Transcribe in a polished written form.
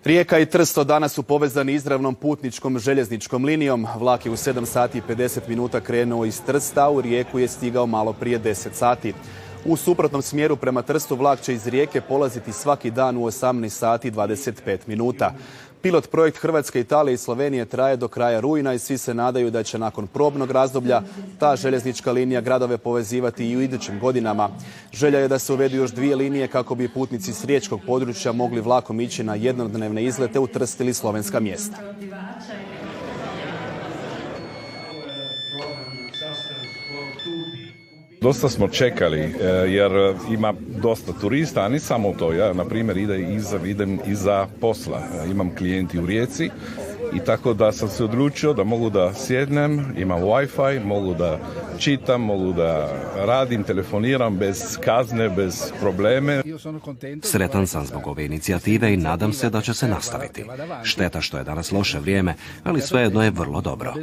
Rijeka i Trst od danas su povezani izravnom putničkom željezničkom linijom. Vlak je u 7 sati i 50 minuta krenuo iz Trsta, a u Rijeku je stigao malo prije 10 sati. U suprotnom smjeru prema Trstu vlak će iz Rijeke polaziti svaki dan u 18 sati i 25 minuta. Pilot projekt Hrvatske, Italije i Slovenije traje do kraja rujna i svi se nadaju da će nakon probnog razdoblja ta željeznička linija gradove povezivati i u idućim godinama. Želja je da se uvedu još 2 linije kako bi putnici s riječkog područja mogli vlakom ići na jednodnevne izlete u Trst ili slovenska mjesta. Dosta smo čekali jer ima dosta turista, a ne samo to. Ja, na primjer, idem iza posla. Imam klijenti u Rijeci i tako da sam se odlučio da mogu da sjednem, imam Wi-Fi, mogu da čitam, mogu da radim, telefoniram bez kazne, bez probleme. Sretan sam zbog ove inicijative i nadam se da će se nastaviti. Šteta što je danas loše vrijeme, ali svejedno je vrlo dobro.